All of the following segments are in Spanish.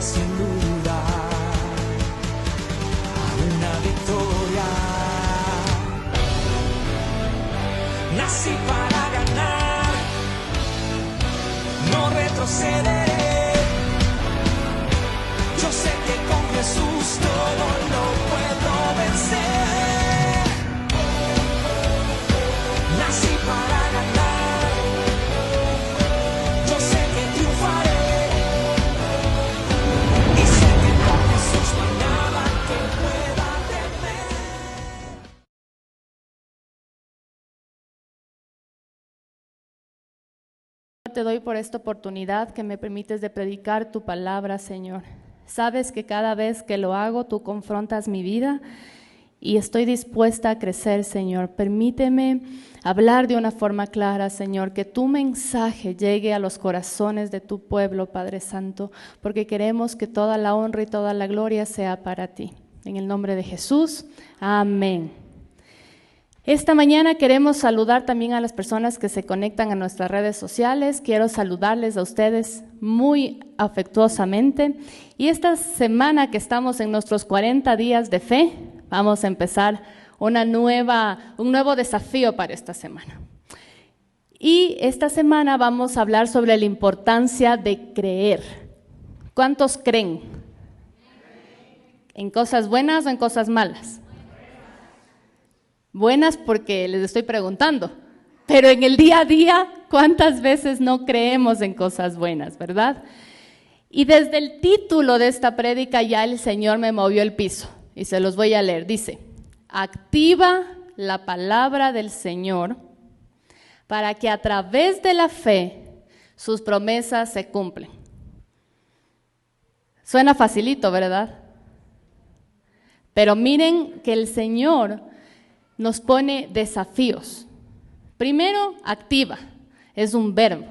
sin duda a una victoria. Nací para ganar, no retrocederé. Yo sé que con Jesús todo lo puedo vencer. Nací para ganar, yo sé que triunfaré. Y sé que con Jesús no hay nada que pueda temer. Te doy por esta oportunidad que me permites de predicar tu palabra, Señor. Sabes que cada vez que lo hago, tú confrontas mi vida y estoy dispuesta a crecer, Señor. Permíteme hablar de una forma clara, Señor, que tu mensaje llegue a los corazones de tu pueblo, Padre Santo, porque queremos que toda la honra y toda la gloria sea para ti. En el nombre de Jesús, amén. Esta mañana queremos saludar también a las personas que se conectan a nuestras redes sociales. Quiero saludarles a ustedes muy afectuosamente. Y esta semana que estamos en nuestros 40 días de fe, vamos a empezar un nuevo desafío para esta semana. Y esta semana vamos a hablar sobre la importancia de creer. ¿Cuántos creen? ¿En cosas buenas o en cosas malas? Buenas porque les estoy preguntando, pero en el día a día, ¿cuántas veces no creemos en cosas buenas, verdad? Y desde el título de esta prédica ya el Señor me movió el piso y se los voy a leer. Dice, activa la palabra del Señor para que a través de la fe sus promesas se cumplen. Suena facilito, ¿verdad? Pero miren que el Señor nos pone desafíos. Primero, activa, es un verbo.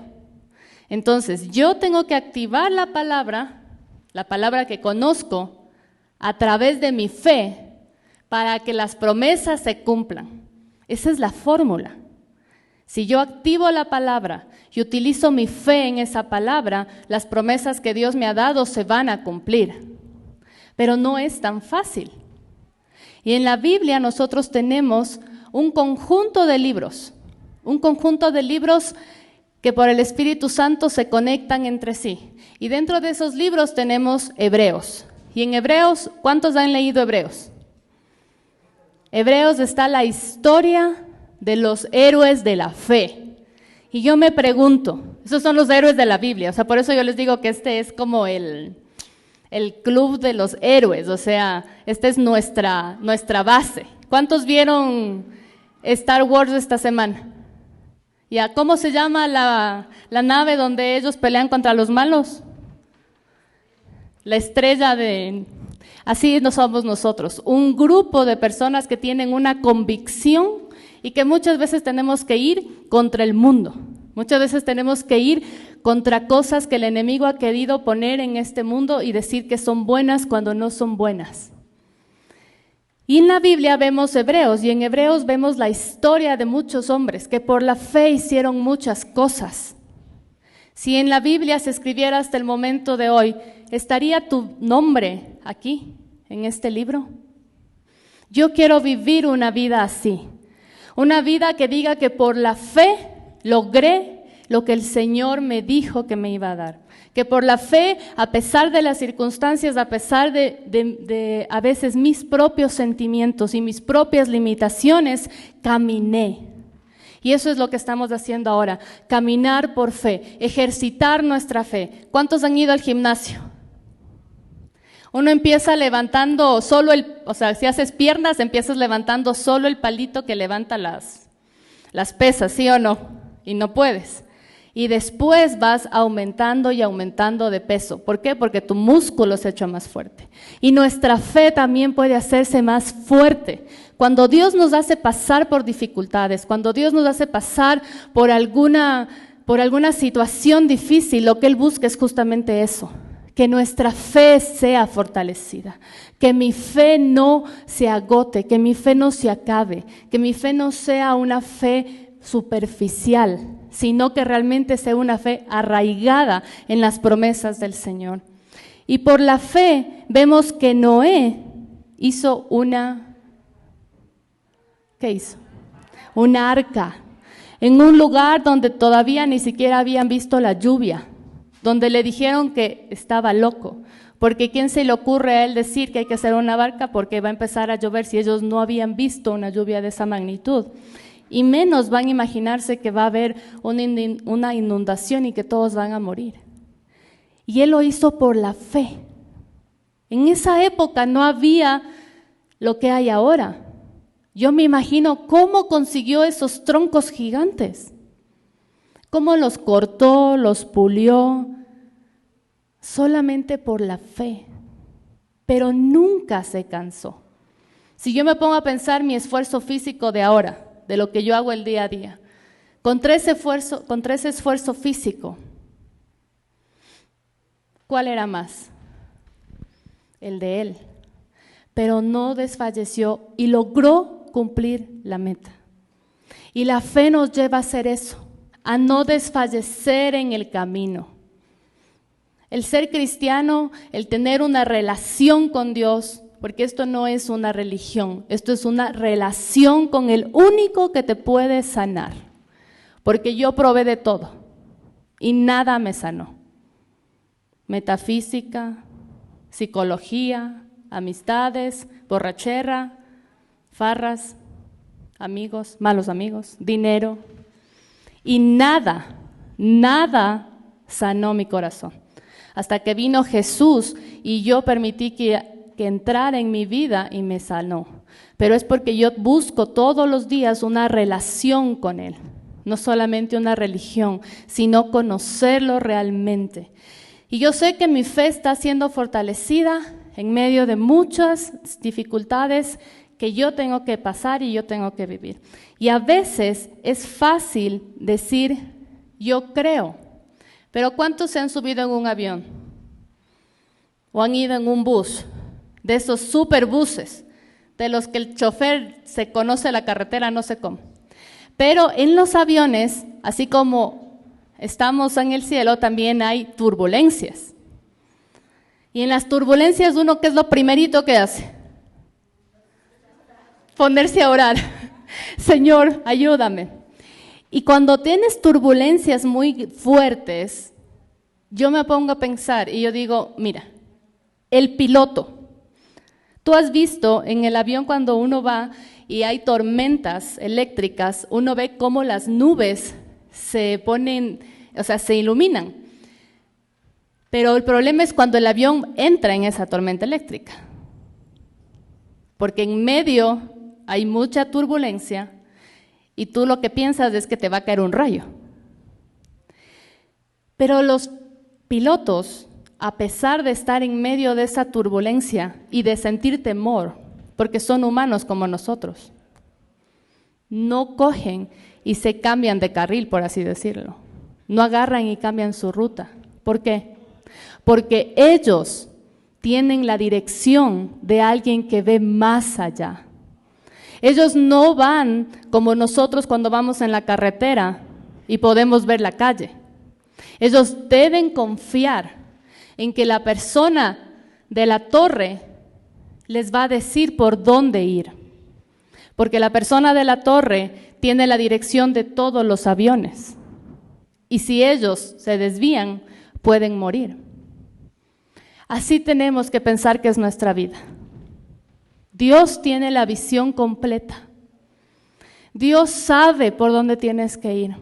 Entonces, yo tengo que activar la palabra que conozco, a través de mi fe, para que las promesas se cumplan. Esa es la fórmula. Si yo activo la palabra y utilizo mi fe en esa palabra, las promesas que Dios me ha dado se van a cumplir. Pero no es tan fácil. Y en la Biblia nosotros tenemos un conjunto de libros que por el Espíritu Santo se conectan entre sí. Y dentro de esos libros tenemos Hebreos. Y en Hebreos, ¿cuántos han leído Hebreos? Hebreos está la historia de los héroes de la fe. Y yo me pregunto, esos son los héroes de la Biblia, o sea, por eso yo les digo que este es como el club de los héroes, o sea, esta es nuestra base. ¿Cuántos vieron Star Wars esta semana? ¿Ya? ¿Cómo se llama la nave donde ellos pelean contra los malos? La estrella de... Así no somos nosotros, un grupo de personas que tienen una convicción y que muchas veces tenemos que ir contra el mundo. Muchas veces tenemos que ir contra cosas que el enemigo ha querido poner en este mundo y decir que son buenas cuando no son buenas. Y en la Biblia vemos Hebreos, y en Hebreos vemos la historia de muchos hombres que por la fe hicieron muchas cosas. Si en la Biblia se escribiera hasta el momento de hoy, ¿estaría tu nombre aquí, en este libro? Yo quiero vivir una vida así, una vida que diga que por la fe logré lo que el Señor me dijo que me iba a dar. Que por la fe, a pesar de las circunstancias, a pesar de a veces mis propios sentimientos y mis propias limitaciones, caminé. Y eso es lo que estamos haciendo ahora, caminar por fe, ejercitar nuestra fe. ¿Cuántos han ido al gimnasio? Uno empieza levantando solo si haces piernas, empiezas levantando solo el palito que levanta las pesas, ¿sí o no? Y no puedes. Y después vas aumentando y aumentando de peso. ¿Por qué? Porque tu músculo se echa más fuerte. Y nuestra fe también puede hacerse más fuerte. Cuando Dios nos hace pasar por dificultades, cuando Dios nos hace pasar por alguna situación difícil, lo que Él busca es justamente eso. Que nuestra fe sea fortalecida, que mi fe no se agote, que mi fe no se acabe, que mi fe no sea una fe superficial, sino que realmente sea una fe arraigada en las promesas del Señor. Y por la fe vemos que Noé hizo ¿qué hizo? Una arca, en un lugar donde todavía ni siquiera habían visto la lluvia, donde le dijeron que estaba loco, porque ¿quién se le ocurre a él decir que hay que hacer una barca porque va a empezar a llover si ellos no habían visto una lluvia de esa magnitud? Y menos van a imaginarse que va a haber una inundación y que todos van a morir. Y él lo hizo por la fe. En esa época no había lo que hay ahora. Yo me imagino cómo consiguió esos troncos gigantes, cómo los cortó, los pulió, solamente por la fe, pero nunca se cansó. Si yo me pongo a pensar mi esfuerzo físico de ahora, de lo que yo hago el día a día, contra ese esfuerzo físico, ¿cuál era más? El de él. Pero no desfalleció y logró cumplir la meta. Y la fe nos lleva a hacer eso, a no desfallecer en el camino. El ser cristiano, el tener una relación con Dios, porque esto no es una religión, esto es una relación con el único que te puede sanar. Porque yo probé de todo y nada me sanó. Metafísica, psicología, amistades, borrachera, farras, amigos, malos amigos, dinero. Y nada sanó mi corazón. Hasta que vino Jesús y yo permití que entrara en mi vida y me sanó. Pero es porque yo busco todos los días una relación con Él. No solamente una religión, sino conocerlo realmente. Y yo sé que mi fe está siendo fortalecida en medio de muchas dificultades que yo tengo que pasar y yo tengo que vivir. Y a veces es fácil decir, yo creo, pero ¿cuántos se han subido en un avión? ¿O han ido en un bus? De esos superbuses, de los que el chofer se conoce la carretera, no sé cómo. Pero en los aviones, así como estamos en el cielo, también hay turbulencias. Y en las turbulencias uno, ¿qué es lo primerito que hace? Ponerse a orar. Señor, ayúdame. Y cuando tienes turbulencias muy fuertes, yo me pongo a pensar y yo digo, mira, el piloto. Tú has visto en el avión cuando uno va y hay tormentas eléctricas, uno ve cómo las nubes se ponen, o sea, se iluminan. Pero el problema es cuando el avión entra en esa tormenta eléctrica. Porque en medio hay mucha turbulencia y tú lo que piensas es que te va a caer un rayo. Pero los pilotos, a pesar de estar en medio de esa turbulencia y de sentir temor, porque son humanos como nosotros, no cogen y se cambian de carril, por así decirlo. No agarran y cambian su ruta. ¿Por qué? Porque ellos tienen la dirección de alguien que ve más allá. Ellos no van como nosotros cuando vamos en la carretera y podemos ver la calle. Ellos deben confiar en que la persona de la torre les va a decir por dónde ir. Porque la persona de la torre tiene la dirección de todos los aviones. Y si ellos se desvían, pueden morir. Así tenemos que pensar que es nuestra vida. Dios tiene la visión completa. Dios sabe por dónde tienes que ir.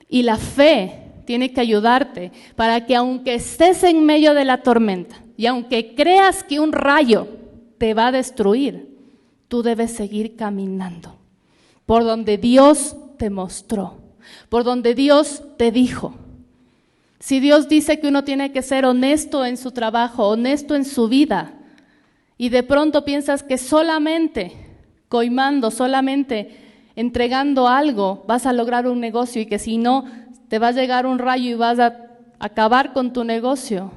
Y la fe tiene que ayudarte para que aunque estés en medio de la tormenta y aunque creas que un rayo te va a destruir, tú debes seguir caminando por donde Dios te mostró, por donde Dios te dijo. Si Dios dice que uno tiene que ser honesto en su trabajo, honesto en su vida, y de pronto piensas que solamente coimando, solamente entregando algo vas a lograr un negocio y que si no te va a llegar un rayo y vas a acabar con tu negocio,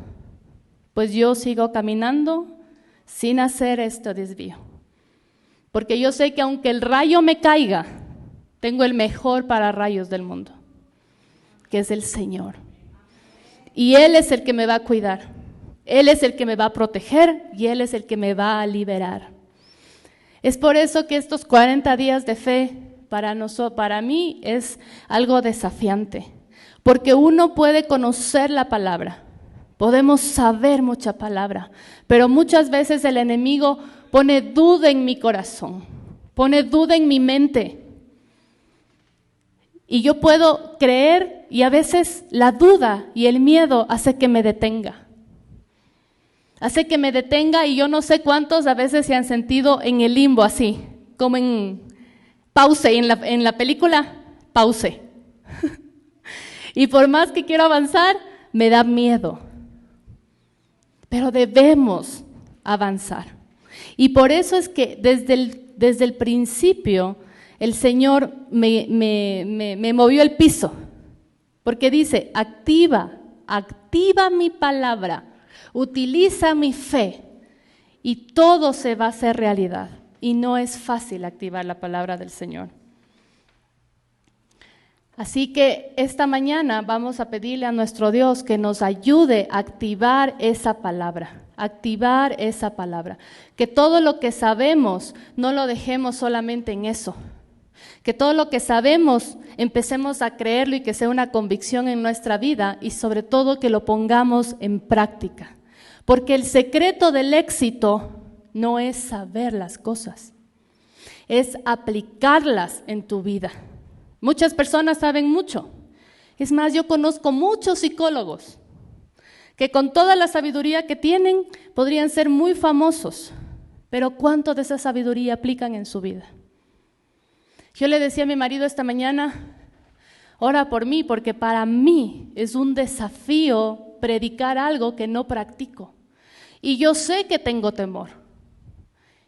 pues yo sigo caminando sin hacer este desvío. Porque yo sé que aunque el rayo me caiga, tengo el mejor pararrayos del mundo, que es el Señor. Y Él es el que me va a cuidar. Él es el que me va a proteger y Él es el que me va a liberar. Es por eso que estos 40 días de fe para mí es algo desafiante, porque uno puede conocer la palabra, podemos saber mucha palabra, pero muchas veces el enemigo pone duda en mi corazón, pone duda en mi mente. Y yo puedo creer y a veces la duda y el miedo hace que me detenga. Hace que me detenga y yo no sé cuántos a veces se han sentido en el limbo así, como en pause, en la película, pause. Y por más que quiero avanzar, me da miedo. Pero debemos avanzar. Y por eso es que desde el principio el Señor me movió el piso, porque dice, activa mi palabra, utiliza mi fe y todo se va a hacer realidad. Y no es fácil activar la palabra del Señor. Así que esta mañana vamos a pedirle a nuestro Dios que nos ayude a activar esa palabra. Que todo lo que sabemos no lo dejemos solamente en eso. Que todo lo que sabemos empecemos a creerlo y que sea una convicción en nuestra vida y sobre todo que lo pongamos en práctica. Porque el secreto del éxito no es saber las cosas, es aplicarlas en tu vida. Muchas personas saben mucho. Es más, yo conozco muchos psicólogos que con toda la sabiduría que tienen podrían ser muy famosos, pero ¿cuánto de esa sabiduría aplican en su vida? Yo le decía a mi marido esta mañana, ora por mí, porque para mí es un desafío predicar algo que no practico. Y yo sé que tengo temor.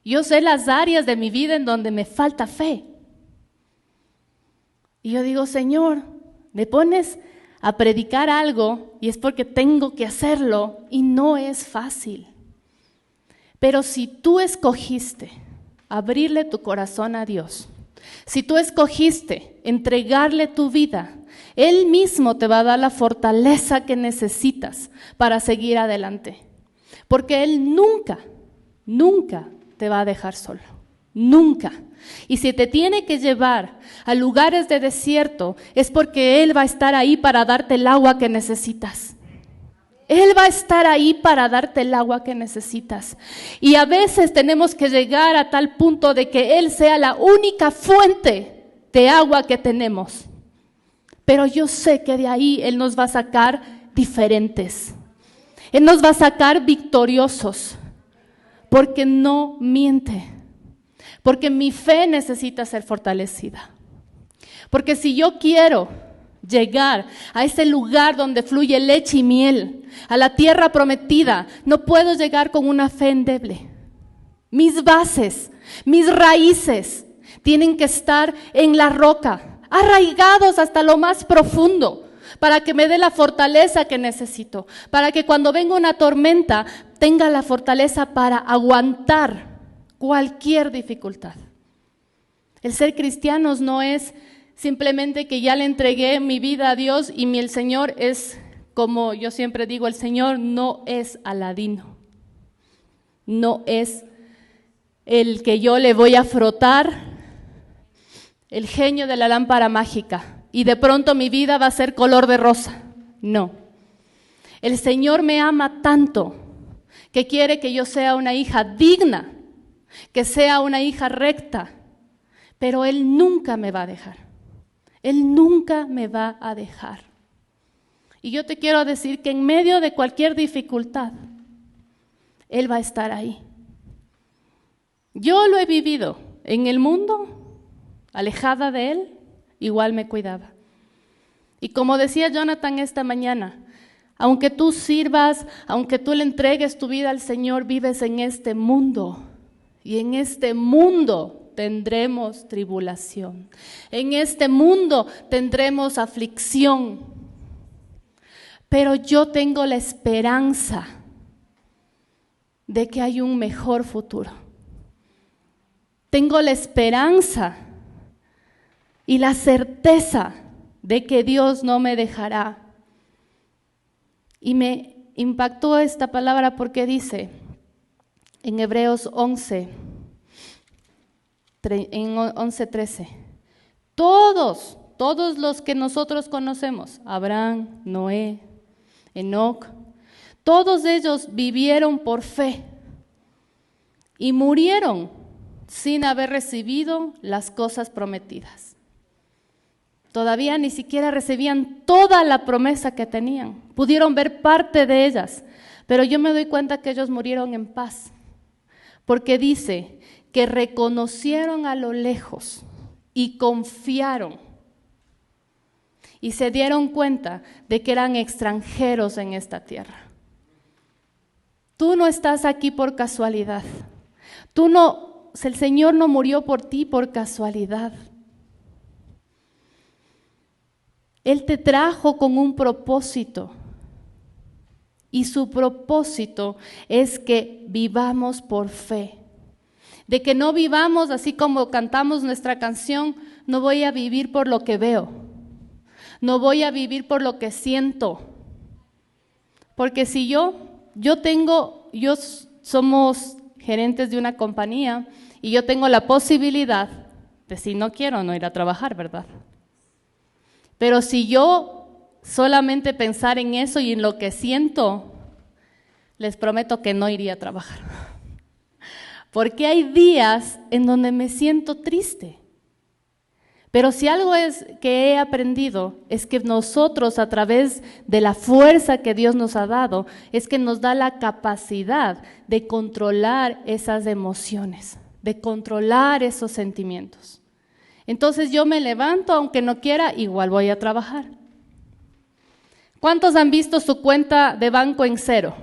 Yo sé las áreas de mi vida en donde me falta fe. Y yo digo, Señor, me pones a predicar algo y es porque tengo que hacerlo y no es fácil. Pero si tú escogiste abrirle tu corazón a Dios, si tú escogiste entregarle tu vida, Él mismo te va a dar la fortaleza que necesitas para seguir adelante. Porque Él nunca te va a dejar solo. Nunca. Y si te tiene que llevar a lugares de desierto, es porque Él va a estar ahí para darte el agua que necesitas. Él va a estar ahí para darte el agua que necesitas. Y a veces tenemos que llegar a tal punto de que Él sea la única fuente de agua que tenemos. Pero yo sé que de ahí Él nos va a sacar diferentes. Él nos va a sacar victoriosos. Porque no miente. Porque mi fe necesita ser fortalecida. Porque si yo quiero llegar a ese lugar donde fluye leche y miel, a la tierra prometida, no puedo llegar con una fe endeble. Mis bases, mis raíces tienen que estar en la roca, arraigados hasta lo más profundo, para que me dé la fortaleza que necesito, para que cuando venga una tormenta tenga la fortaleza para aguantar cualquier dificultad. El ser cristianos no es simplemente que ya le entregué mi vida a Dios y el Señor es, como yo siempre digo, el Señor no es Aladino. No es el que yo le voy a frotar el genio de la lámpara mágica y de pronto mi vida va a ser color de rosa. No. El Señor me ama tanto que quiere que yo sea una hija digna, que sea una hija recta, pero Él nunca me va a dejar. Él nunca me va a dejar. Y yo te quiero decir que en medio de cualquier dificultad, Él va a estar ahí. Yo lo he vivido en el mundo, alejada de Él, igual me cuidaba. Y como decía Jonathan esta mañana, aunque tú sirvas, aunque tú le entregues tu vida al Señor, vives en este mundo. Y en este mundo tendremos tribulación. En este mundo tendremos aflicción. Pero yo tengo la esperanza de que hay un mejor futuro. Tengo la esperanza y la certeza de que Dios no me dejará. Y me impactó esta palabra porque dice en Hebreos 11, en 11:13, todos los que nosotros conocemos, Abraham, Noé, Enoc, todos ellos vivieron por fe y murieron sin haber recibido las cosas prometidas. Todavía ni siquiera recibían toda la promesa que tenían. Pudieron ver parte de ellas, pero yo me doy cuenta que ellos murieron en paz, porque dice que reconocieron a lo lejos y confiaron y se dieron cuenta de que eran extranjeros en esta tierra. Tú no estás aquí por casualidad. El Señor no murió por ti por casualidad. Él te trajo con un propósito. Y su propósito es que vivamos por fe. De que no vivamos así como cantamos nuestra canción, no voy a vivir por lo que veo. No voy a vivir por lo que siento. Porque si somos gerentes de una compañía y yo tengo la posibilidad de, si no quiero, no ir a trabajar, ¿verdad? Pero si yo solamente pensar en eso y en lo que siento, les prometo que no iría a trabajar. Porque hay días en donde me siento triste. Pero si algo es que he aprendido, es que nosotros, a través de la fuerza que Dios nos ha dado, es que nos da la capacidad de controlar esas emociones, de controlar esos sentimientos. Entonces yo me levanto, aunque no quiera, igual voy a trabajar. ¿Cuántos han visto su cuenta de banco en cero?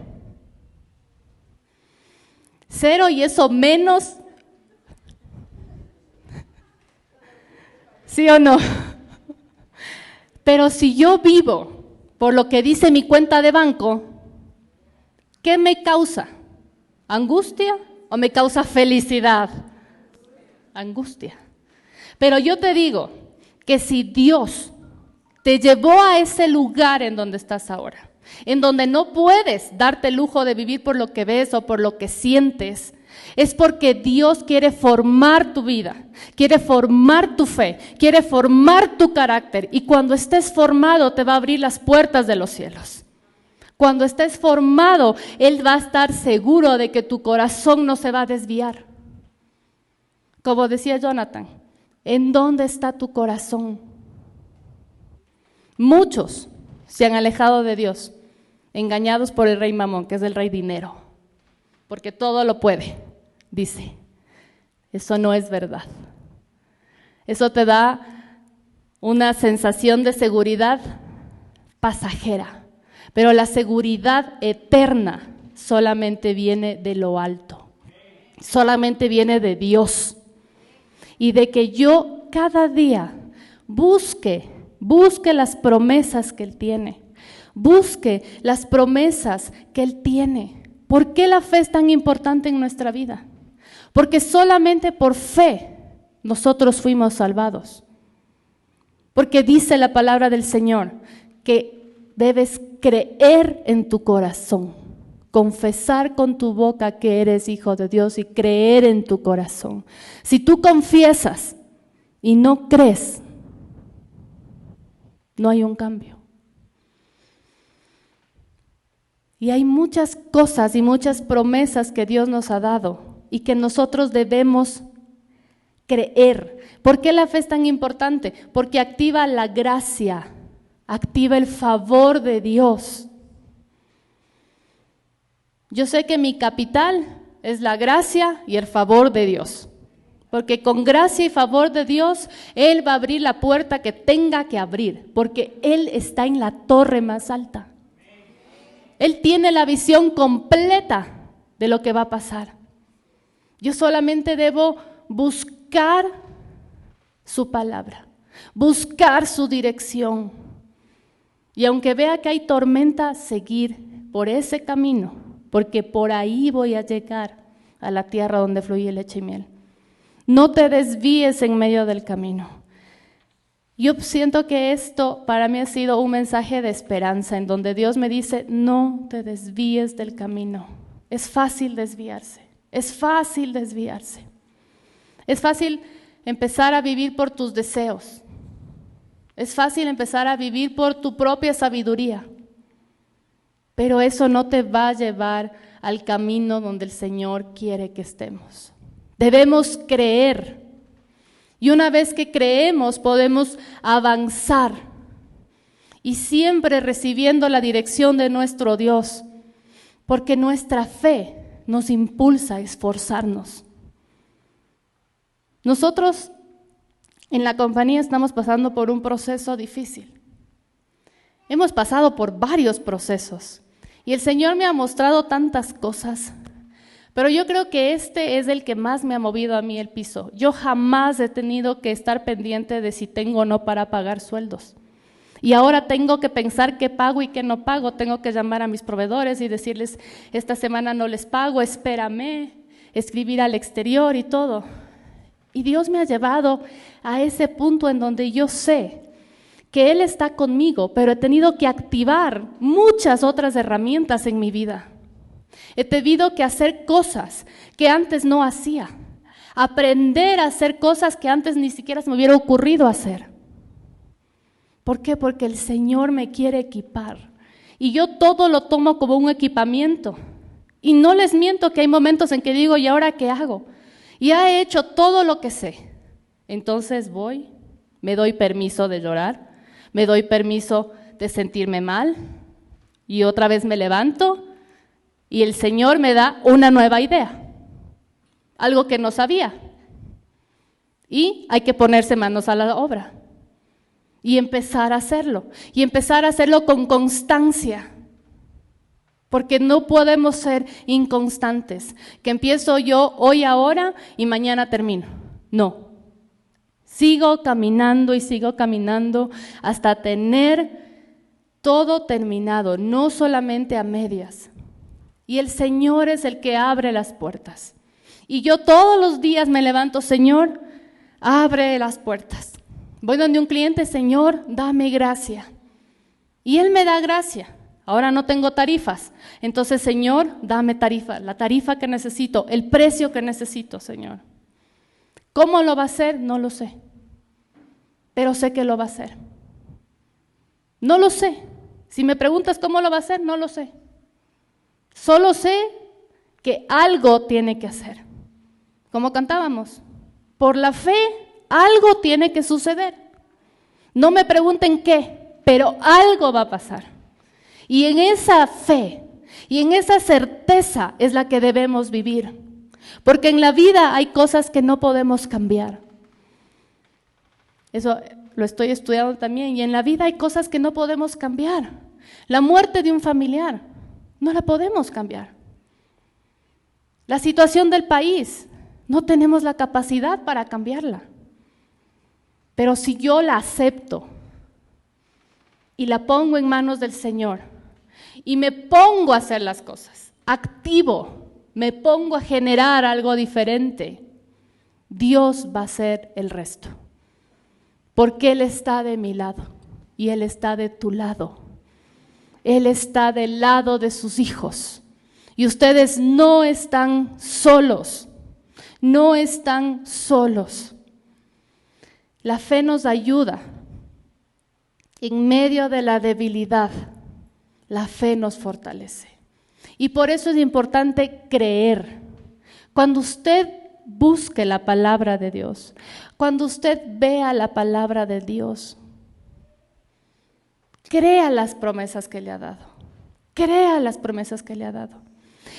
Cero, y eso menos. ¿Sí o no? Pero si yo vivo por lo que dice mi cuenta de banco, ¿qué me causa? ¿Angustia o me causa felicidad? Angustia. Pero yo te digo que si Dios te llevó a ese lugar en donde estás ahora, en donde no puedes darte el lujo de vivir por lo que ves o por lo que sientes, es porque Dios quiere formar tu vida, quiere formar tu fe, quiere formar tu carácter, y cuando estés formado te va a abrir las puertas de los cielos. Cuando estés formado, Él va a estar seguro de que tu corazón no se va a desviar. Como decía Jonathan, ¿en dónde está tu corazón? Muchos se han alejado de Dios, engañados por el rey Mamón, que es el rey dinero, porque todo lo puede. Dice, eso no es verdad. Eso te da una sensación de seguridad pasajera, pero la seguridad eterna solamente viene de lo alto, solamente viene de Dios. Y de que yo cada día busque las promesas que Él tiene, busque las promesas que Él tiene. ¿Por qué la fe es tan importante en nuestra vida? Porque solamente por fe nosotros fuimos salvados. Porque dice la palabra del Señor que debes creer en tu corazón, confesar con tu boca que eres hijo de Dios y creer en tu corazón. Si tú confiesas y no crees, no hay un cambio. Y hay muchas cosas y muchas promesas que Dios nos ha dado y que nosotros debemos creer. ¿Por qué la fe es tan importante? Porque activa la gracia, activa el favor de Dios. Yo sé que mi capital es la gracia y el favor de Dios, porque con gracia y favor de Dios, Él va a abrir la puerta que tenga que abrir, porque Él está en la torre más alta. Él tiene la visión completa de lo que va a pasar. Yo solamente debo buscar su palabra, buscar su dirección. Y aunque vea que hay tormenta, seguir por ese camino, porque por ahí voy a llegar a la tierra donde fluye leche y miel. No te desvíes en medio del camino. Yo siento que esto para mí ha sido un mensaje de esperanza, en donde Dios me dice, no te desvíes del camino. Es fácil desviarse, es fácil desviarse. Es fácil empezar a vivir por tus deseos. Es fácil empezar a vivir por tu propia sabiduría. Pero eso no te va a llevar al camino donde el Señor quiere que estemos. Debemos creer. Y una vez que creemos, podemos avanzar. Y siempre recibiendo la dirección de nuestro Dios. Porque nuestra fe nos impulsa a esforzarnos. Nosotros en la compañía estamos pasando por un proceso difícil. Hemos pasado por varios procesos. Y el Señor me ha mostrado tantas cosas, pero yo creo que este es el que más me ha movido a mí el piso. Yo jamás he tenido que estar pendiente de si tengo o no para pagar sueldos. Y ahora tengo que pensar qué pago y qué no pago. Tengo que llamar a mis proveedores y decirles, esta semana no les pago, espérame, escribir al exterior y todo. Y Dios me ha llevado a ese punto en donde yo sé que Él está conmigo, pero he tenido que activar muchas otras herramientas en mi vida. He tenido que hacer cosas que antes no hacía, aprender a hacer cosas que antes ni siquiera se me hubiera ocurrido hacer. ¿Por qué? Porque el Señor me quiere equipar y yo todo lo tomo como un equipamiento. Y no les miento que hay momentos en que digo, ¿y ahora qué hago? Ya he hecho todo lo que sé. Entonces voy, me doy permiso de llorar. Me doy permiso de sentirme mal y otra vez me levanto y el Señor me da una nueva idea, algo que no sabía. Y hay que ponerse manos a la obra y empezar a hacerlo con constancia, porque no podemos ser inconstantes, que empiezo yo hoy ahora y mañana termino. No. Sigo caminando y sigo caminando hasta tener todo terminado, no solamente a medias. Y el Señor es el que abre las puertas. Y yo todos los días me levanto, Señor, abre las puertas. Voy donde un cliente, Señor, dame gracia. Y Él me da gracia. Ahora no tengo tarifas. Entonces, Señor, dame tarifa, la tarifa que necesito, el precio que necesito, Señor. ¿Cómo lo va a hacer? No lo sé. Pero sé que lo va a hacer. No lo sé. Si me preguntas cómo lo va a hacer, no lo sé. Solo sé que algo tiene que hacer. Como cantábamos, por la fe algo tiene que suceder. No me pregunten qué, pero algo va a pasar. Y en esa fe y en esa certeza es la que debemos vivir. Porque en la vida hay cosas que no podemos cambiar. Eso lo estoy estudiando también. Y en la vida hay cosas que no podemos cambiar. La muerte de un familiar, no la podemos cambiar. La situación del país, no tenemos la capacidad para cambiarla. Pero si yo la acepto y la pongo en manos del Señor y me pongo a hacer las cosas, activo, me pongo a generar algo diferente, Dios va a hacer el resto. Porque Él está de mi lado y Él está de tu lado. Él está del lado de sus hijos. Y ustedes no están solos. No están solos. La fe nos ayuda. En medio de la debilidad, la fe nos fortalece. Y por eso es importante creer. Cuando usted busque la palabra de Dios, cuando usted vea la palabra de Dios, crea las promesas que le ha dado. Crea las promesas que le ha dado.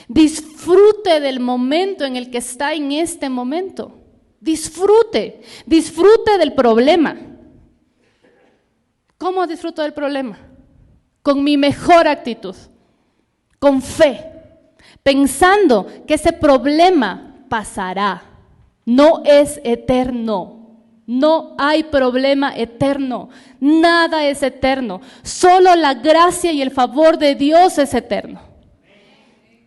Disfrute del momento en el que está en este momento. Disfrute del problema. ¿Cómo disfruto del problema? Con mi mejor actitud, con fe, pensando que ese problema pasará, no es eterno. No hay problema eterno, nada es eterno, solo la gracia y el favor de Dios es eterno.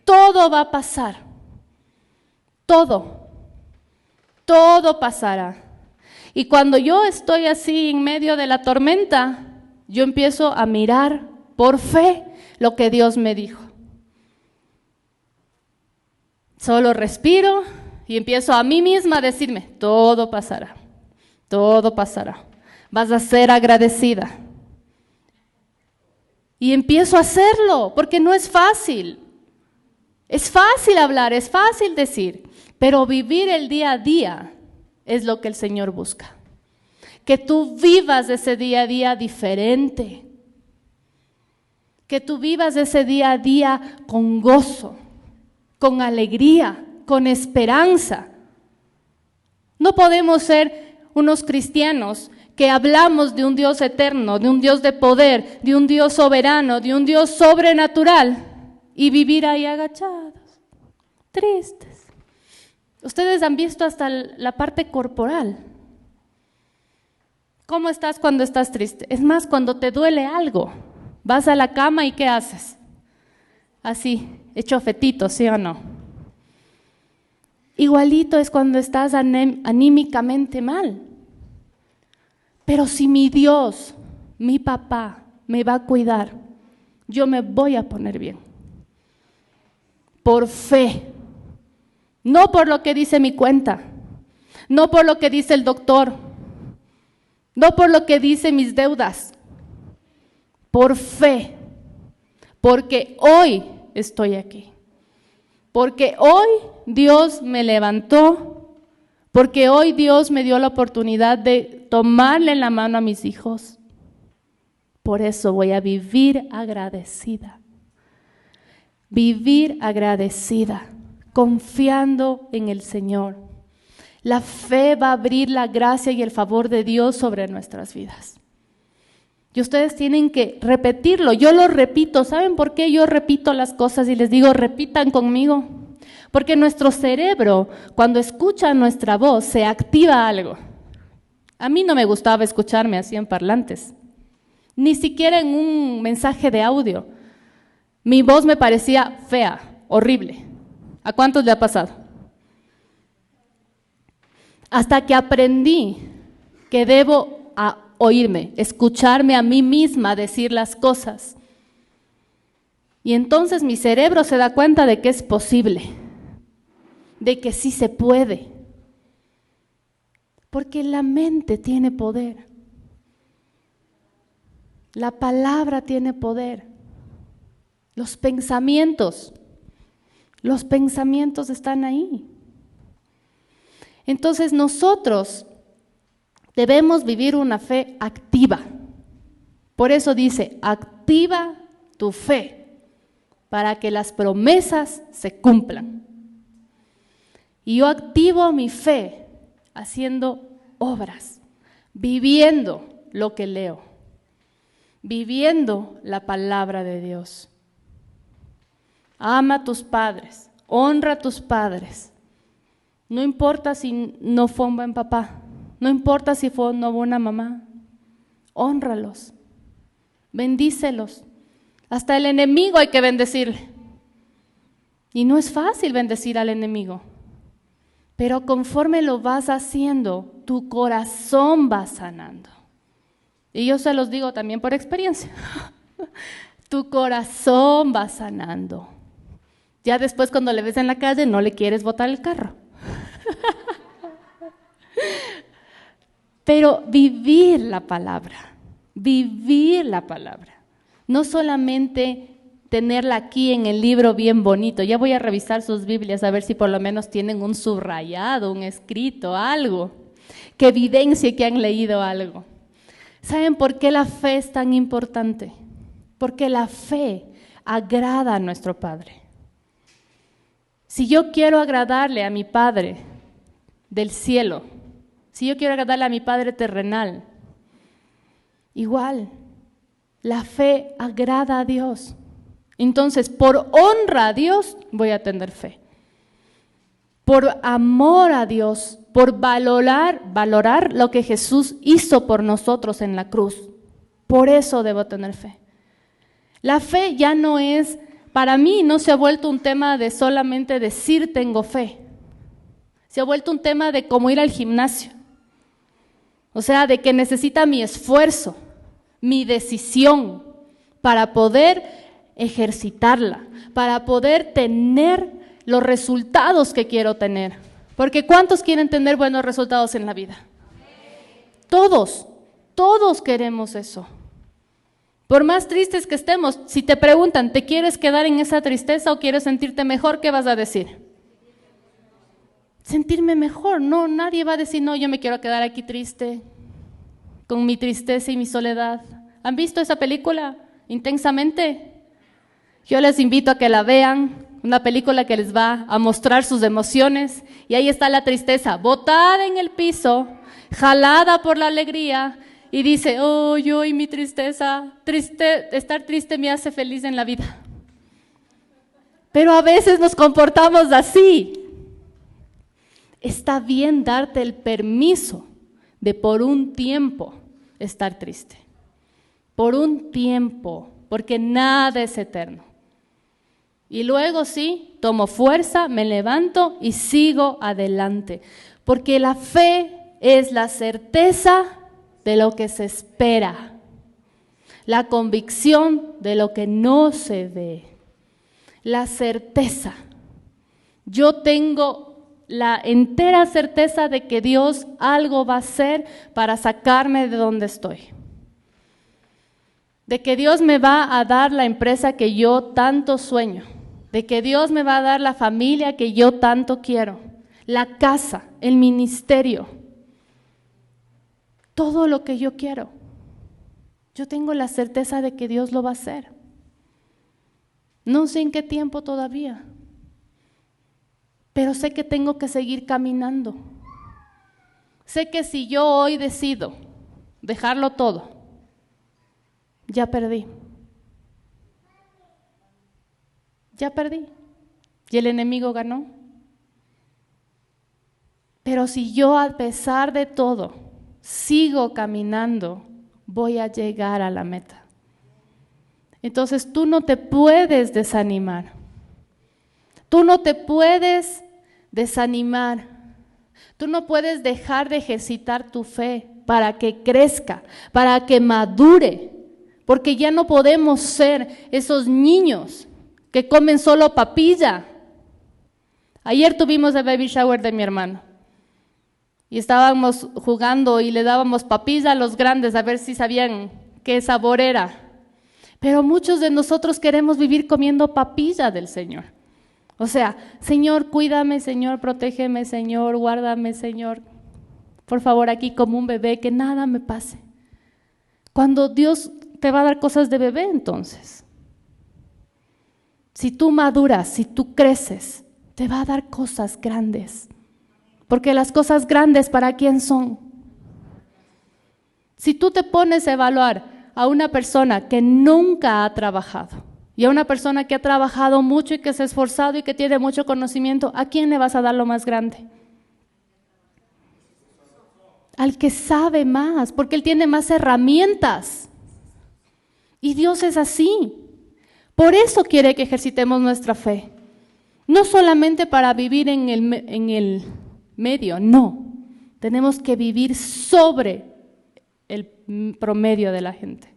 Todo va a pasar, todo pasará. Y cuando yo estoy así en medio de la tormenta, yo empiezo a mirar por fe lo que Dios me dijo. Solo respiro y empiezo a mí misma a decirme, todo pasará, todo pasará. Vas a ser agradecida. Y empiezo a hacerlo, porque no es fácil. Es fácil hablar, es fácil decir, pero vivir el día a día es lo que el Señor busca. Que tú vivas ese día a día diferente. Que tú vivas ese día a día con gozo, con alegría, con esperanza. No podemos ser unos cristianos que hablamos de un Dios eterno, de un Dios de poder, de un Dios soberano, de un Dios sobrenatural y vivir ahí agachados, tristes. Ustedes han visto hasta la parte corporal. ¿Cómo estás cuando estás triste? Es más, cuando te duele algo, vas a la cama y ¿qué haces? Así, hecho fetito, ¿sí o no? Igualito es cuando estás anímicamente mal. Pero si mi Dios, mi papá, me va a cuidar, yo me voy a poner bien. Por fe, no por lo que dice mi cuenta, no por lo que dice el doctor, no por lo que dice mis deudas, por fe, porque hoy estoy aquí, porque hoy Dios me levantó, porque hoy Dios me dio la oportunidad de tomarle la mano a mis hijos. Por eso voy a vivir agradecida, confiando en el Señor. La fe va a abrir la gracia y el favor de Dios sobre nuestras vidas. Y ustedes tienen que repetirlo. Yo lo repito. ¿Saben por qué yo repito las cosas y les digo, repitan conmigo? Porque nuestro cerebro, cuando escucha nuestra voz, se activa algo. A mí no me gustaba escucharme así en parlantes, ni siquiera en un mensaje de audio. Mi voz me parecía fea, horrible. ¿A cuántos le ha pasado? Hasta que aprendí que debo oírme, escucharme a mí misma decir las cosas. Y entonces mi cerebro se da cuenta de que es posible, de que sí se puede. Porque la mente tiene poder. La palabra tiene poder. Los pensamientos están ahí. Entonces nosotros debemos vivir una fe activa. Por eso dice, activa tu fe para que las promesas se cumplan. Y yo activo mi fe haciendo obras, viviendo lo que leo, viviendo la palabra de Dios. Ama a tus padres, honra a tus padres. No importa si no fue un buen papá, no importa si fue una buena mamá, hónralos, bendícelos. Hasta el enemigo hay que bendecirle. Y no es fácil bendecir al enemigo, pero conforme lo vas haciendo, tu corazón va sanando. Y yo se los digo también por experiencia. Tu corazón va sanando. Ya después cuando le ves en la calle no le quieres botar el carro. Pero vivir la palabra, no solamente tenerla aquí en el libro bien bonito. Ya voy a revisar sus Biblias a ver si por lo menos tienen un subrayado, un escrito, algo que evidencie que han leído algo. ¿Saben por qué la fe es tan importante? Porque la fe agrada a nuestro Padre. Si yo quiero agradarle a mi Padre del cielo, si yo quiero agradarle a mi Padre terrenal, igual, la fe agrada a Dios. Entonces, por honra a Dios, voy a tener fe. Por amor a Dios, por valorar lo que Jesús hizo por nosotros en la cruz. Por eso debo tener fe. La fe ya no es, para mí no se ha vuelto un tema de solamente decir tengo fe. Se ha vuelto un tema de cómo ir al gimnasio. O sea, de que necesita mi esfuerzo, mi decisión para poder ejercitarla, para poder tener los resultados que quiero tener. Porque ¿cuántos quieren tener buenos resultados en la vida? Todos queremos eso. Por más tristes que estemos, si te preguntan, ¿te quieres quedar en esa tristeza o quieres sentirte mejor? ¿Qué vas a decir? Sentirme mejor. No, nadie va a decir, no, yo me quiero quedar aquí triste, con mi tristeza y mi soledad. ¿Han visto esa película intensamente? Yo les invito a que la vean, una película que les va a mostrar sus emociones, y ahí está la tristeza, botada en el piso, jalada por la alegría, y dice, oh, yo y mi tristeza, estar triste me hace feliz en la vida. Pero a veces nos comportamos así. Está bien darte el permiso de por un tiempo estar triste. Por un tiempo, porque nada es eterno. Y luego sí, tomo fuerza, me levanto y sigo adelante. Porque la fe es la certeza de lo que se espera, la convicción de lo que no se ve, la certeza. Yo tengo la entera certeza de que Dios algo va a hacer para sacarme de donde estoy, de que Dios me va a dar la empresa que yo tanto sueño, de que Dios me va a dar la familia que yo tanto quiero, la casa, el ministerio, todo lo que yo quiero. Yo tengo la certeza de que Dios lo va a hacer. No sé en qué tiempo todavía, pero sé que tengo que seguir caminando. Sé que si yo hoy decido dejarlo todo, ya perdí. Ya perdí. Y el enemigo ganó. Pero si yo, a pesar de todo, sigo caminando, voy a llegar a la meta. Entonces tú no te puedes desanimar. Tú no te puedes desanimar. Tú no puedes dejar de ejercitar tu fe para que crezca, para que madure, porque ya no podemos ser esos niños que comen solo papilla. Ayer tuvimos el baby shower de mi hermano. Y estábamos jugando y le dábamos papilla a los grandes a ver si sabían qué sabor era. Pero muchos de nosotros queremos vivir comiendo papilla del Señor. O sea, Señor, cuídame, Señor, protégeme, Señor, guárdame, Señor. Por favor, aquí como un bebé, que nada me pase. Cuando Dios te va a dar cosas de bebé, entonces. Si tú maduras, si tú creces, te va a dar cosas grandes. Porque las cosas grandes, ¿para quién son? Si tú te pones a evaluar a una persona que nunca ha trabajado y a una persona que ha trabajado mucho y que se ha esforzado y que tiene mucho conocimiento, ¿a quién le vas a dar lo más grande? Al que sabe más, porque él tiene más herramientas. Y Dios es así. Por eso quiere que ejercitemos nuestra fe. No solamente para vivir en el medio, no. Tenemos que vivir sobre el promedio de la gente.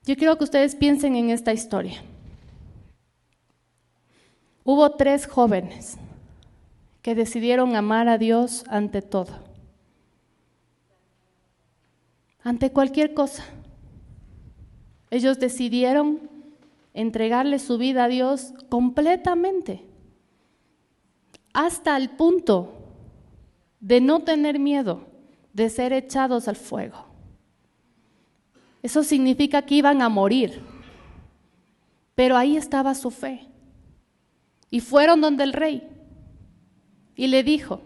Yo quiero que ustedes piensen en esta historia. Hubo 3 jóvenes que decidieron amar a Dios ante todo, ante cualquier cosa. Ellos decidieron entregarle su vida a Dios completamente, hasta el punto de no tener miedo de ser echados al fuego. Eso significa que iban a morir, pero ahí estaba su fe. Y fueron donde el rey y le dijo: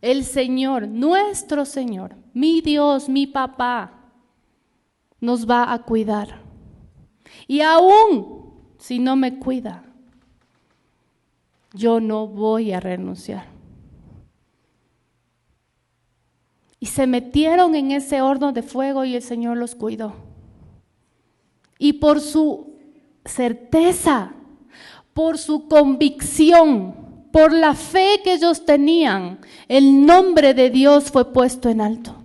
el Señor, nuestro Señor, mi Dios, mi papá, nos va a cuidar. Y aún si no me cuida, yo no voy a renunciar. Y se metieron en ese horno de fuego y el Señor los cuidó. Y por su certeza, por su convicción, por la fe que ellos tenían, el nombre de Dios fue puesto en alto.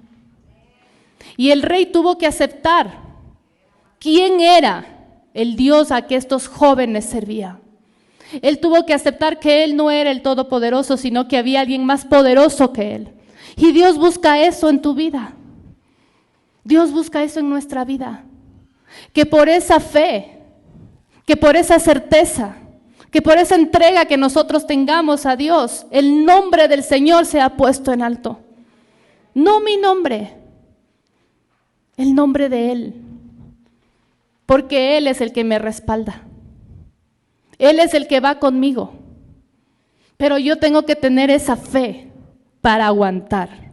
Y el rey tuvo que aceptar quién era el Dios a que estos jóvenes servían. Él tuvo que aceptar que Él no era el Todopoderoso, sino que había alguien más poderoso que Él. Y Dios busca eso en tu vida. Dios busca eso en nuestra vida. Que por esa fe, que por esa certeza, que por esa entrega que nosotros tengamos a Dios, el nombre del Señor sea puesto en alto. No mi nombre, el nombre de Él. Porque Él es el que me respalda. Él es el que va conmigo. Pero yo tengo que tener esa fe para aguantar.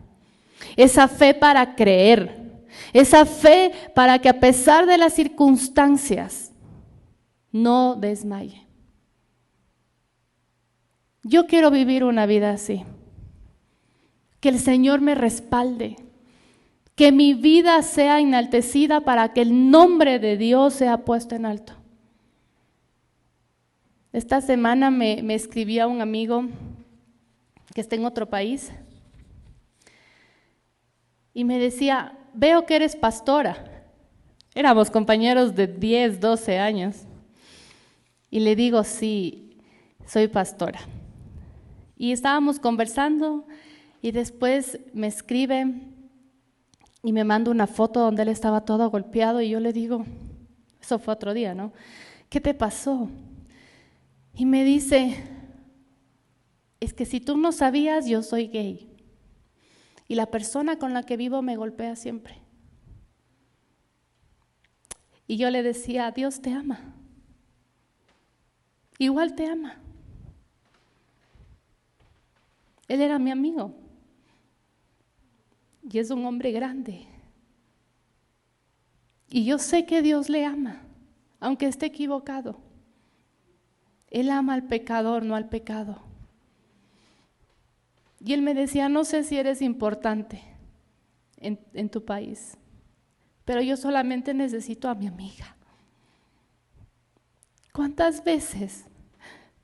Esa fe para creer. Esa fe para que a pesar de las circunstancias no desmaye. Yo quiero vivir una vida así. Que el Señor me respalde. Que mi vida sea enaltecida para que el nombre de Dios sea puesto en alto. Esta semana me escribía un amigo que está en otro país y me decía, veo que eres pastora. Éramos compañeros de 10, 12 años. Y le digo, sí, soy pastora. Y estábamos conversando y después me escribe y me manda una foto donde él estaba todo golpeado y yo le digo, eso fue otro día, ¿no? ¿Qué te pasó? Y me dice, es que si tú no sabías, yo soy gay. Y la persona con la que vivo me golpea siempre. Y yo le decía, Dios te ama. Igual te ama. Él era mi amigo. Y es un hombre grande. Y yo sé que Dios le ama, aunque esté equivocado. Él ama al pecador, no al pecado. Y él me decía, no sé si eres importante en tu país, pero yo solamente necesito a mi amiga. ¿Cuántas veces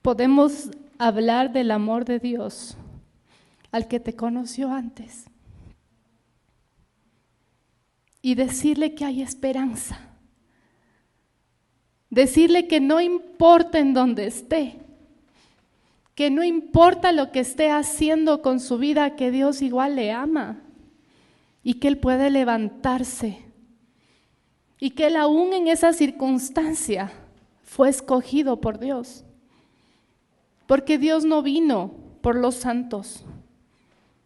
podemos hablar del amor de Dios al que te conoció antes y decirle que hay esperanza? Decirle que no importa en dónde esté, que no importa lo que esté haciendo con su vida, que Dios igual le ama y que Él puede levantarse y que Él aún en esa circunstancia fue escogido por Dios. Porque Dios no vino por los santos,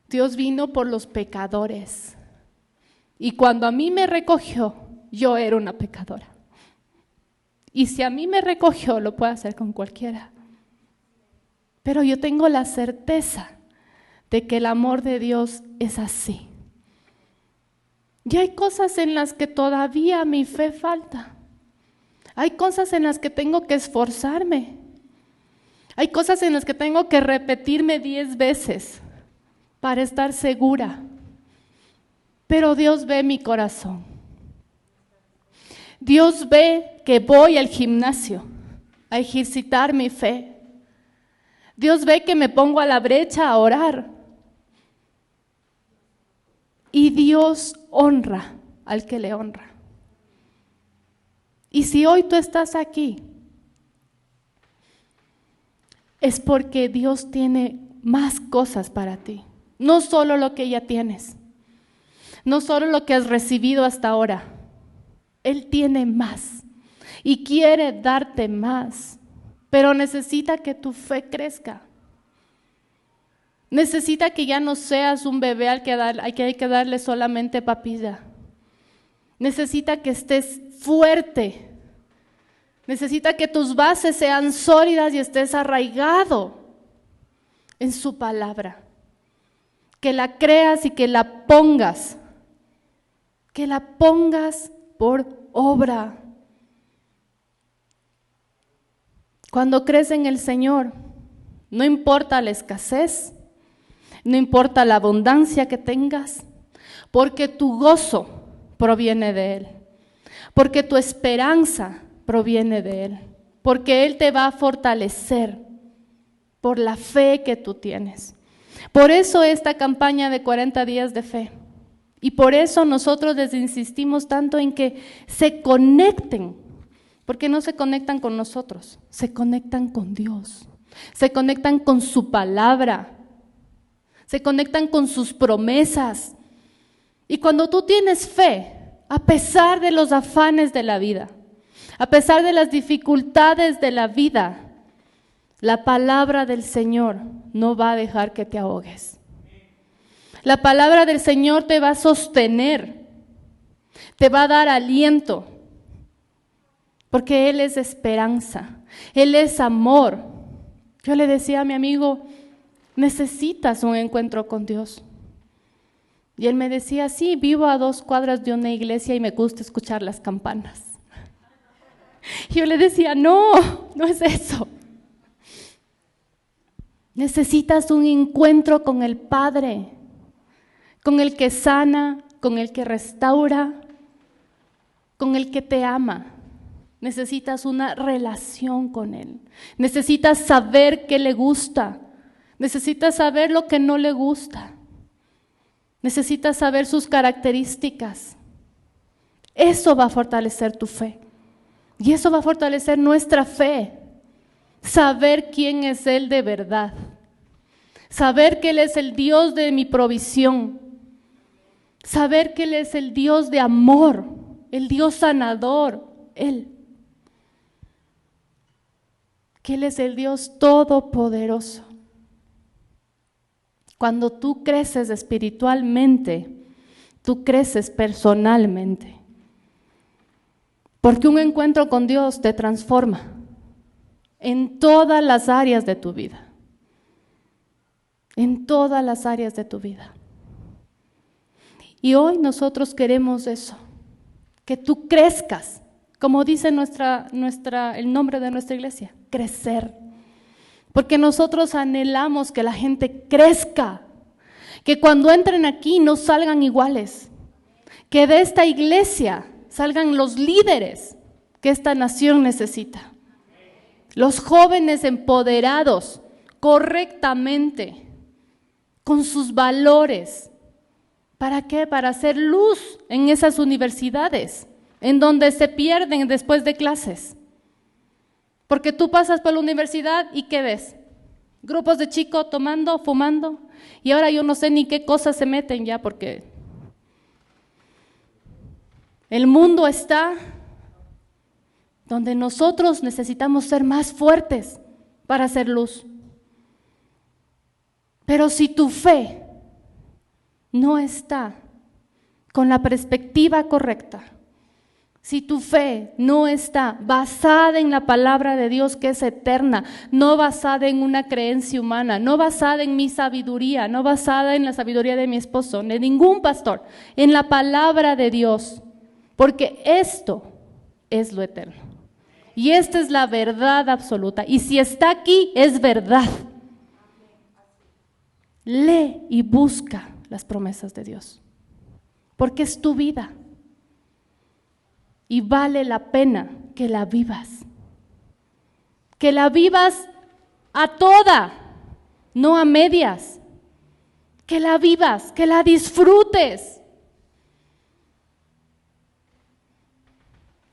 Dios vino por los pecadores. Y cuando a mí me recogió, yo era una pecadora. Y si a mí me recogió, lo puede hacer con cualquiera. Pero yo tengo la certeza de que el amor de Dios es así. Y hay cosas en las que todavía mi fe falta. Hay cosas en las que tengo que esforzarme. Hay cosas en las que tengo que repetirme 10 veces para estar segura. Pero Dios ve mi corazón. Dios ve que voy al gimnasio a ejercitar mi fe. Dios ve que me pongo a la brecha a orar. Y Dios honra al que le honra. Y si hoy tú estás aquí, es porque Dios tiene más cosas para ti. No solo lo que ya tienes, no solo lo que has recibido hasta ahora. Él tiene más y quiere darte más, pero necesita que tu fe crezca. Necesita que ya no seas un bebé al que hay que darle solamente papilla. Necesita que estés fuerte. Necesita que tus bases sean sólidas y estés arraigado en su palabra. Que la creas y que la pongas. Que la pongas por obra. Cuando crees en el Señor, no importa la escasez, no importa la abundancia que tengas, porque tu gozo proviene de Él, porque tu esperanza proviene de Él, porque Él te va a fortalecer. por la fe que tú tienes. Por eso esta campaña de 40 días de fe. Y por eso nosotros les insistimos tanto en que se conecten, porque no se conectan con nosotros, se conectan con Dios, se conectan con su palabra, se conectan con sus promesas. Y cuando tú tienes fe, a pesar de los afanes de la vida, a pesar de las dificultades de la vida, la palabra del Señor no va a dejar que te ahogues. La palabra del Señor te va a sostener, te va a dar aliento, porque Él es esperanza, Él es amor. Yo le decía a mi amigo, necesitas un encuentro con Dios. Y él me decía, sí, vivo a 2 cuadras de una iglesia y me gusta escuchar las campanas. Y yo le decía, no es eso. Necesitas un encuentro con el Padre, con el que sana, con el que restaura, con el que te ama. Necesitas una relación con Él. Necesitas saber qué le gusta. Necesitas saber lo que no le gusta. Necesitas saber sus características. Eso va a fortalecer tu fe. Y eso va a fortalecer nuestra fe. Saber quién es Él de verdad. Saber que Él es el Dios de mi provisión. Saber que Él es el Dios de amor, el Dios sanador, Él. Que Él es el Dios todopoderoso. Cuando tú creces espiritualmente, tú creces personalmente. Porque un encuentro con Dios te transforma en todas las áreas de tu vida. En todas las áreas de tu vida. Y hoy nosotros queremos eso, que tú crezcas, como dice el nombre de nuestra iglesia, crecer. Porque nosotros anhelamos que la gente crezca, que cuando entren aquí no salgan iguales, que de esta iglesia salgan los líderes que esta nación necesita, los jóvenes empoderados correctamente, con sus valores. ¿Para qué? Para hacer luz en esas universidades, en donde se pierden después de clases. Porque tú pasas por la universidad y ¿qué ves? Grupos de chicos tomando, fumando, y ahora yo no sé ni qué cosas se meten ya, porque el mundo está donde nosotros necesitamos ser más fuertes para hacer luz. Pero si tu fe no está con la perspectiva correcta, si tu fe no está basada en la palabra de Dios que es eterna, no basada en una creencia humana, no basada en mi sabiduría, no basada en la sabiduría de mi esposo, de ningún pastor, en la palabra de Dios, porque esto es lo eterno. Y esta es la verdad absoluta. Y si está aquí, es verdad. Lee y busca las promesas de Dios, porque es tu vida y vale la pena que la vivas a toda, no a medias, que la vivas, que la disfrutes.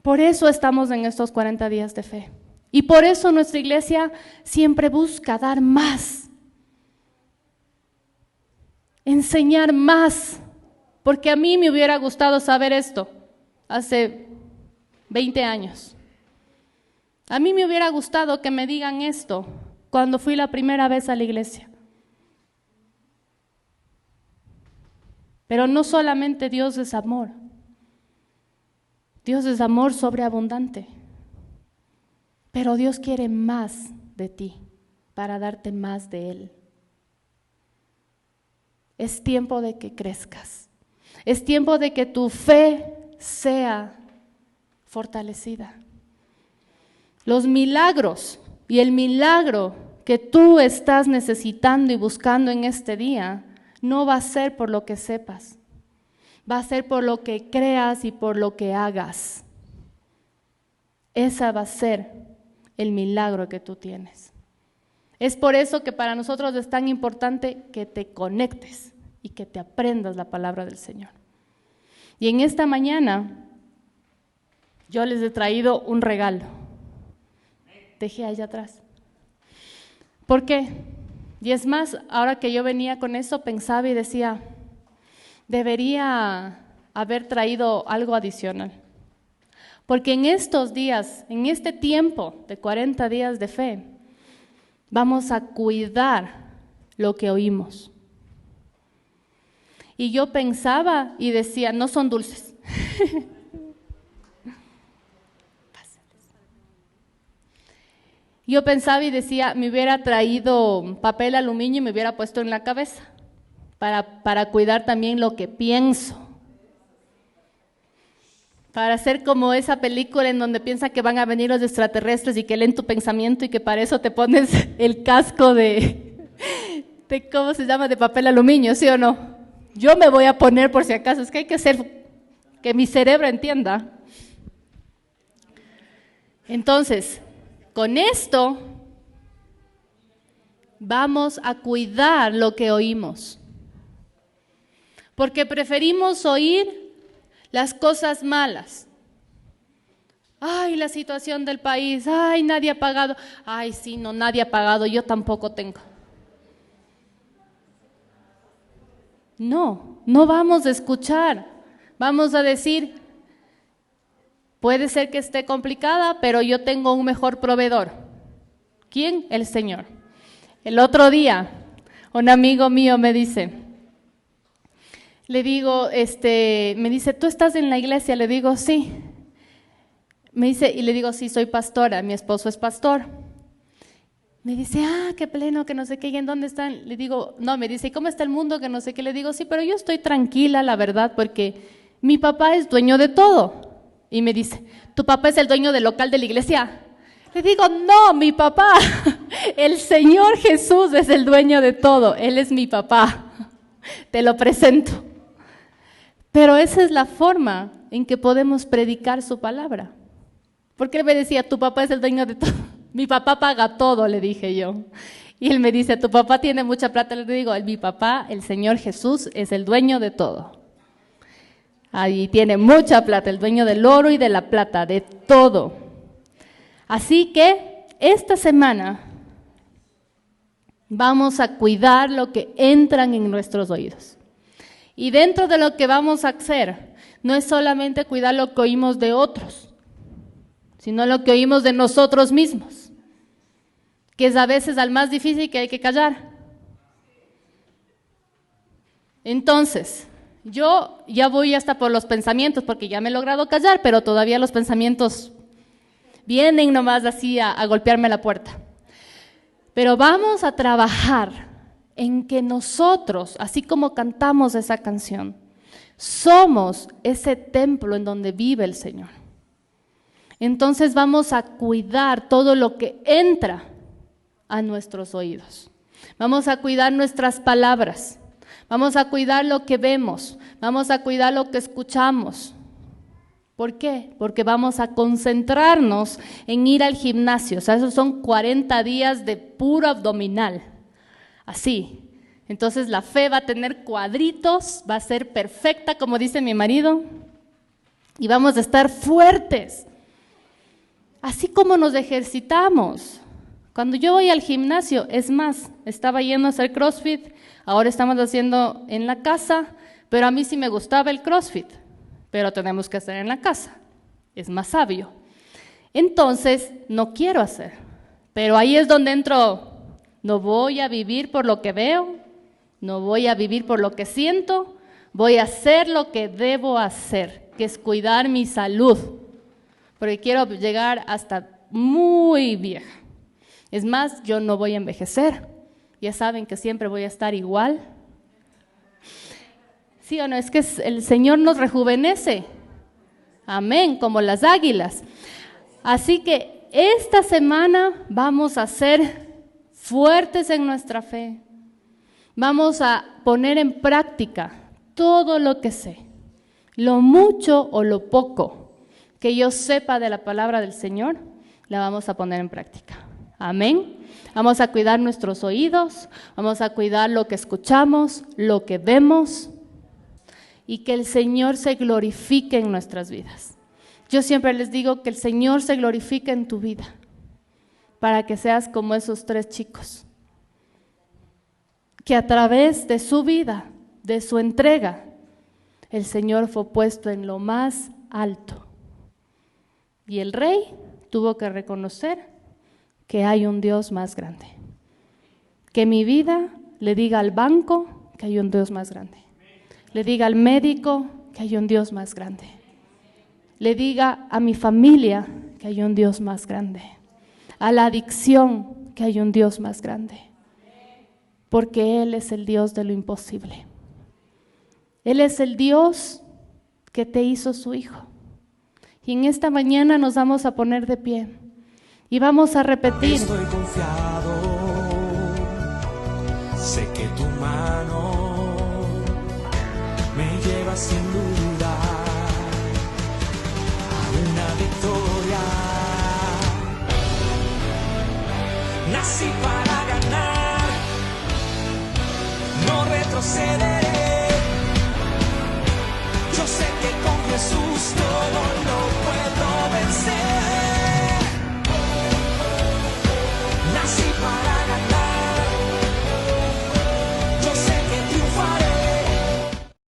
Por eso estamos en estos 40 días de fe y por eso nuestra iglesia siempre busca dar más, enseñar más, porque a mí me hubiera gustado saber esto hace 20 años. A mí me hubiera gustado que me digan esto cuando fui la primera vez a la iglesia. Pero no solamente Dios es amor. Dios es amor sobreabundante. Pero Dios quiere más de ti para darte más de Él. Es tiempo de que crezcas. Es tiempo de que tu fe sea fortalecida. Los milagros y el milagro que tú estás necesitando y buscando en este día no va a ser por lo que sepas, va a ser por lo que creas y por lo que hagas. Esa va a ser el milagro que tú tienes. Es por eso que para nosotros es tan importante que te conectes y que te aprendas la palabra del Señor. Y en esta mañana yo les he traído un regalo. Dejé allá atrás. ¿Por qué? Y es más, ahora que yo venía con eso, pensaba y decía, debería haber traído algo adicional. Porque en estos días, en este tiempo de 40 días de fe, vamos a cuidar lo que oímos. Y yo pensaba y decía, no son dulces. Yo pensaba y decía, me hubiera traído papel aluminio y me hubiera puesto en la cabeza para cuidar también lo que pienso. Para hacer como esa película en donde piensan que van a venir los extraterrestres y que leen tu pensamiento y que para eso te pones el casco de ¿cómo se llama? De papel aluminio, ¿sí o no? Yo me voy a poner por si acaso, es que hay que hacer que mi cerebro entienda. Entonces, con esto vamos a cuidar lo que oímos, porque preferimos oír las cosas malas. Ay, la situación del país, ay, nadie ha pagado, ay, sí, no, nadie ha pagado, yo tampoco tengo. No vamos a escuchar, vamos a decir, puede ser que esté complicada, pero yo tengo un mejor proveedor. ¿Quién? El Señor. El otro día, un amigo mío me dice, le digo, me dice, ¿tú estás en la iglesia? Le digo, sí. Me dice, y le digo, sí, soy pastora, mi esposo es pastor. Me dice, qué pleno, que no sé qué, ¿y en dónde están? Le digo, no, me dice, ¿y cómo está el mundo? Que no sé qué. Le digo, sí, pero yo estoy tranquila, la verdad, porque mi papá es dueño de todo. Y me dice, ¿tu papá es el dueño del local de la iglesia? Le digo, no, mi papá, el Señor Jesús es el dueño de todo, Él es mi papá, te lo presento. Pero esa es la forma en que podemos predicar su palabra. Porque él me decía, tu papá es el dueño de todo. Mi papá paga todo, le dije yo. Y él me dice, tu papá tiene mucha plata. Le digo, mi papá, el Señor Jesús, es el dueño de todo. Ahí tiene mucha plata, el dueño del oro y de la plata, de todo. Así que esta semana vamos a cuidar lo que entran en nuestros oídos. Y dentro de lo que vamos a hacer, no es solamente cuidar lo que oímos de otros, sino lo que oímos de nosotros mismos, que es a veces al más difícil que hay que callar. Entonces, yo ya voy hasta por los pensamientos, porque ya me he logrado callar, pero todavía los pensamientos vienen nomás así a golpearme la puerta. Pero vamos a trabajar en que nosotros, así como cantamos esa canción, somos ese templo en donde vive el Señor. Entonces vamos a cuidar todo lo que entra a nuestros oídos. Vamos a cuidar nuestras palabras, vamos a cuidar lo que vemos, vamos a cuidar lo que escuchamos. ¿Por qué? Porque vamos a concentrarnos en ir al gimnasio. O sea, esos son 40 días de puro abdominal. Así. Entonces la fe va a tener cuadritos, va a ser perfecta, como dice mi marido, y vamos a estar fuertes. Así como nos ejercitamos. Cuando yo voy al gimnasio, es más, estaba yendo a hacer CrossFit, ahora estamos haciendo en la casa, pero a mí sí me gustaba el CrossFit, pero tenemos que hacer en la casa, es más sabio. Entonces, no quiero hacer, pero ahí es donde entro. No voy a vivir por lo que veo, no voy a vivir por lo que siento, voy a hacer lo que debo hacer, que es cuidar mi salud, porque quiero llegar hasta muy vieja. Es más, yo no voy a envejecer, ya saben que siempre voy a estar igual. ¿Sí o no? Es que el Señor nos rejuvenece, amén, como las águilas. Así que esta semana vamos a ser fuertes en nuestra fe. Vamos a poner en práctica todo lo que sé, lo mucho o lo poco que yo sepa de la palabra del Señor, la vamos a poner en práctica. Amén. Vamos a cuidar nuestros oídos, vamos a cuidar lo que escuchamos, lo que vemos, y que el Señor se glorifique en nuestras vidas. Yo siempre les digo que el Señor se glorifique en tu vida, para que seas como esos 3 chicos, que a través de su vida, de su entrega, el Señor fue puesto en lo más alto. Y el rey tuvo que reconocer que hay un Dios más grande. Que mi vida le diga al banco que hay un Dios más grande. Le diga al médico que hay un Dios más grande. Le diga a mi familia que hay un Dios más grande. A la adicción que hay un Dios más grande. Porque Él es el Dios de lo imposible. Él es el Dios que te hizo su Hijo. Y en esta mañana nos vamos a poner de pie y vamos a repetir. Estoy confiado, sé que tu mano me lleva sin duda a una victoria. Nací para ganar, no retroceder.